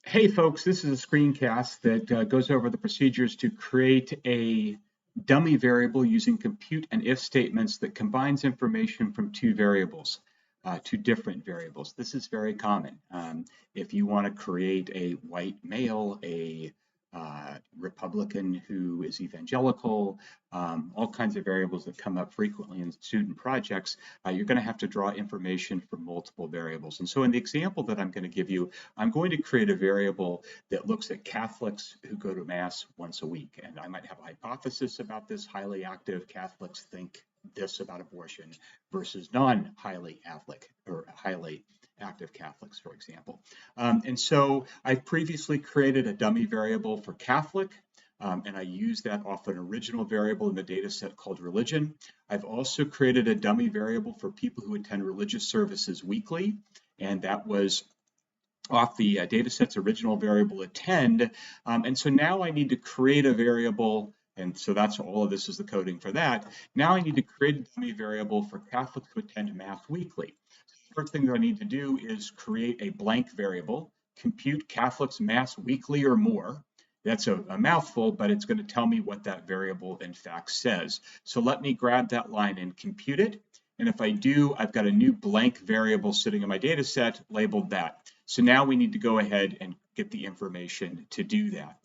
Hey folks, this is a screencast that goes over the procedures to create a dummy variable using compute and if statements that combines information from two variables, two different variables. This is very common. If you want to create a white male, a Republican who is evangelical, all kinds of variables that come up frequently in student projects, you're going to have to draw information from multiple variables. And so in the example that I'm going to give you, I'm going to create a variable that looks at Catholics who go to Mass once a week. And I might have a hypothesis about this. Highly active Catholics think this about abortion versus non-highly Catholic or highly active Catholics, for example. And so I've previously created a dummy variable for Catholic, and I use that off an original variable in the data set called religion. I've also created a dummy variable for people who attend religious services weekly, and that was off the data set's original variable attend. And so now I need to create a variable, and so that's all of this is the coding for that. Now I need to create a dummy variable for Catholics who attend Mass weekly. First thing that I need to do is create a blank variable, compute Catholics Mass weekly or more. That's a mouthful, but it's going to tell me what that variable in fact says. So let me grab that line and compute it. And if I do, I've got a new blank variable sitting in my data set labeled that. So now we need to go ahead and get the information to do that.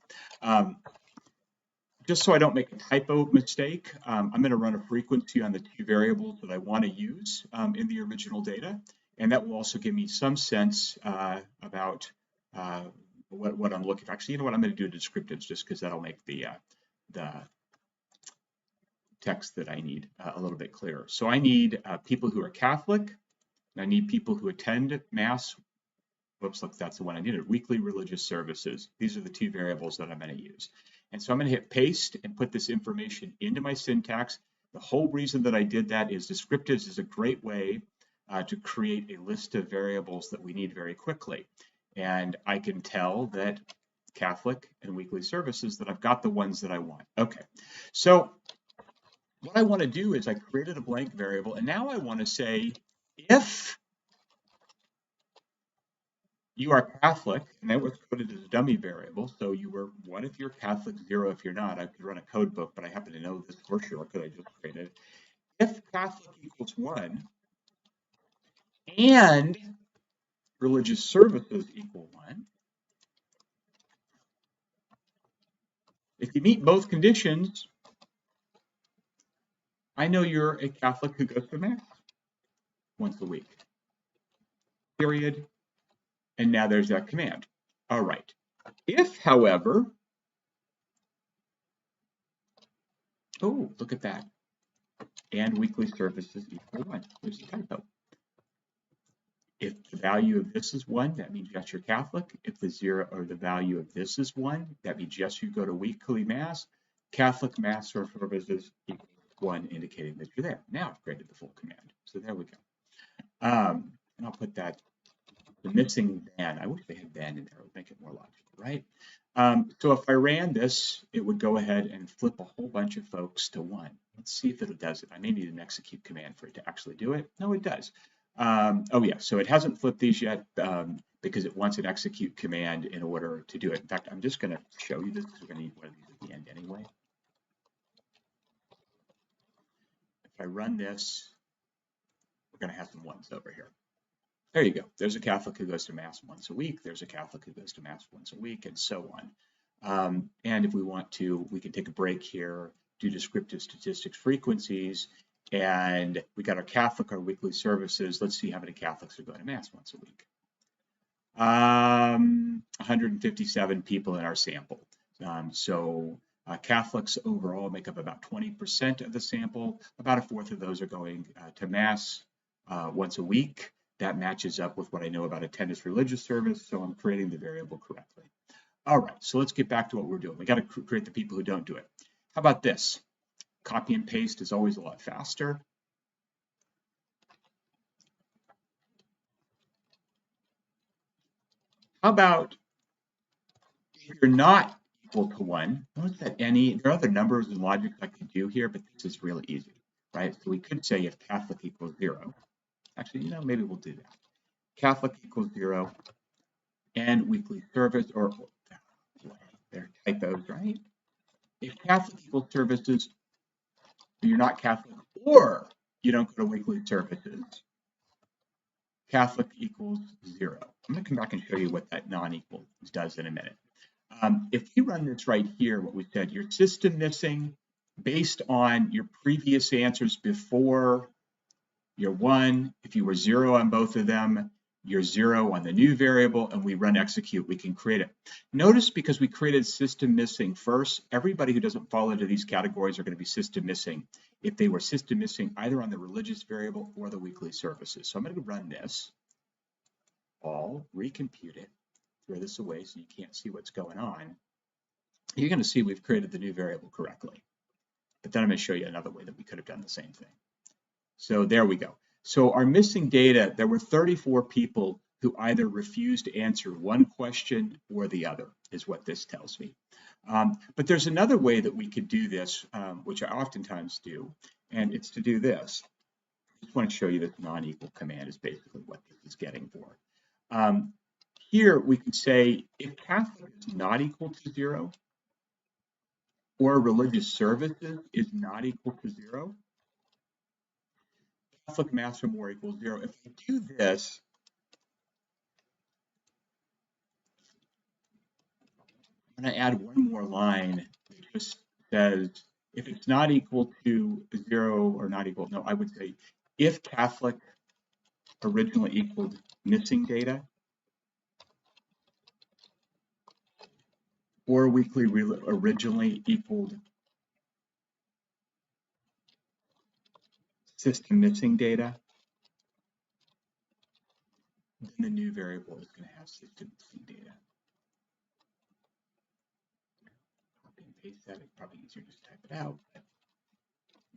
Just so I don't make a typo mistake, I'm going to run a frequency on the two variables that I want to use in the original data. And that will also give me some sense about what I'm looking for. Actually, you know what? I'm going to do descriptives just because that'll make the text that I need a little bit clearer. So I need people who are Catholic, and I need people who attend Mass. Whoops, look, that's the one I needed. Weekly religious services. These are the two variables that I'm going to use. And so I'm going to hit paste and put this information into my syntax. The whole reason that I did that is descriptives is a great way to create a list of variables that we need very quickly. And I can tell that Catholic and weekly services that I've got the ones that I want. Okay, so what I want to do is I created a blank variable, and now I want to say if you are Catholic, and that was coded as a dummy variable, so you were 1 if you're Catholic, 0 if you're not. I could run a code book, but I happen to know this for sure because I just created. If Catholic equals 1 and religious services equal 1, if you meet both conditions, I know you're a Catholic who goes to Mass once a week. Period. And now there's that command. All right. If, however, oh, look at that. And weekly services equal 1. There's a typo. If the value of this is 1, that means yes, you're Catholic. If the 0 or the value of this is 1, that means yes, you go to weekly Mass. Catholic Mass or services equals 1, indicating that you're there. Now I've created the full command. So there we go. And I'll put that, the missing then. I wish they had then in there. It would make it more logical, right? So if I ran this, it would go ahead and flip a whole bunch of folks to 1. Let's see if it does it. I may need an execute command for it to actually do it. No, it does. Oh yeah, so it hasn't flipped these yet because it wants an execute command in order to do it. In fact, I'm just going to show you this because we're going to need one of these at the end anyway. If I run this, we're going to have some 1s over here. There you go. There's a Catholic who goes to Mass once a week. There's a Catholic who goes to Mass once a week, and so on. And if we want to, we can take a break here, do descriptive statistics frequencies, and we got our Catholic, our weekly services. Let's see how many Catholics are going to Mass once a week. 157 people in our sample. Catholics overall make up about 20% of the sample. About a fourth of those are going to Mass once a week. That matches up with what I know about attendance religious service, so I'm creating the variable correctly. All right, so let's get back to what we're doing. We got to create the people who don't do it. How about this? Copy and paste is always a lot faster. How about if you're not equal to 1, notice that there are other numbers and logic I could do here, but this is really easy, right? So we could say if Catholic equals 0. Actually, maybe we'll do that. Catholic equals 0, and weekly service, or they're typos, right? If Catholic equals services, you're not Catholic, or you don't go to weekly services, Catholic equals 0. I'm going to come back and show you what that non-equal does in a minute. If you run this right here, what we said, your system missing based on your previous answers before, you're 1. If you were 0 on both of them, you're 0 on the new variable, and we run execute, we can create it. Notice because we created system missing first, everybody who doesn't fall into these categories are going to be system missing if they were system missing either on the religious variable or the weekly services. So I'm going to run this, all, recompute it, throw this away so you can't see what's going on. You're going to see we've created the new variable correctly. But then I'm going to show you another way that we could have done the same thing. So there we go. So our missing data, there were 34 people who either refused to answer one question or the other, is what this tells me. But there's another way that we could do this, which I oftentimes do, and it's to do this. I just want to show you that non-equal command is basically what this is getting for. Here we could say if Catholic is not equal to 0, or religious services is not equal to 0, Catholic mass or more equals 0. If we do this, I'm going to add one more line that just says if it's not equal to 0 or not equal, no, I would say if Catholic originally equaled missing data or weekly originally equaled system missing data, then the new variable is going to have system missing data. Copy and paste that. It's probably easier to just type it out. But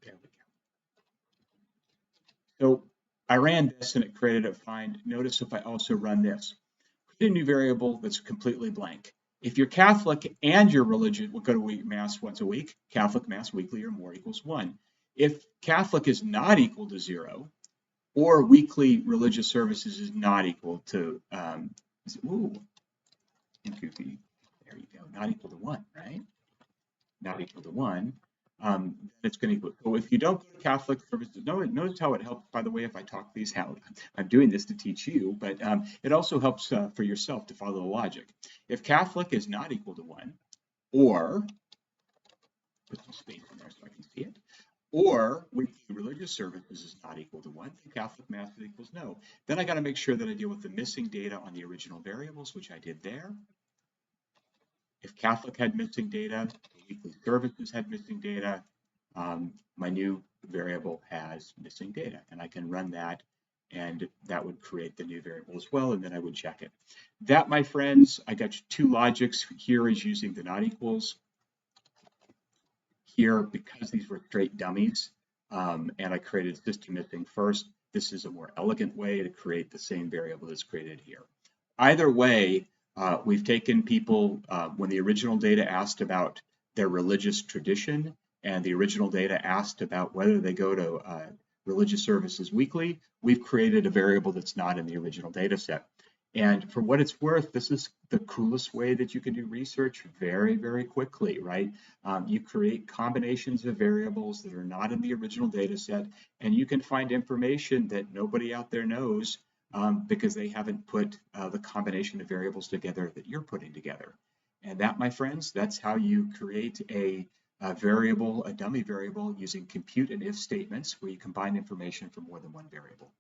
there we go. So I ran this and it created a find. Notice if I also run this, create a new variable that's completely blank. If you're Catholic and your religion will go to mass once a week, Catholic mass weekly or more equals 1. If Catholic is not equal to 0, or weekly religious services is not equal to, there you go, not equal to 1, right? Not equal to 1, it's going to equal. So if you don't go to Catholic services, notice how it helps, by the way, if I talk these out. I'm doing this to teach you, but it also helps for yourself to follow the logic. If Catholic is not equal to 1, or, put some space in there so I can see it, or weekly religious services is not equal to 1, then Catholic mass equals no. Then I got to make sure that I deal with the missing data on the original variables, which I did there. If Catholic had missing data, weekly services had missing data, my new variable has missing data, and I can run that, and that would create the new variable as well, and then I would check it. That, my friends, I got 2 logics. Here is using the not equals. Here, because these were straight dummies, and I created system missing first, this is a more elegant way to create the same variable that's created here. Either way, we've taken people, when the original data asked about their religious tradition, and the original data asked about whether they go to religious services weekly, we've created a variable that's not in the original data set. And for what it's worth, this is the coolest way that you can do research very, very quickly, right? You create combinations of variables that are not in the original data set, and you can find information that nobody out there knows because they haven't put the combination of variables together that you're putting together. And that, my friends, that's how you create a variable, a dummy variable, using compute and if statements where you combine information from more than one variable.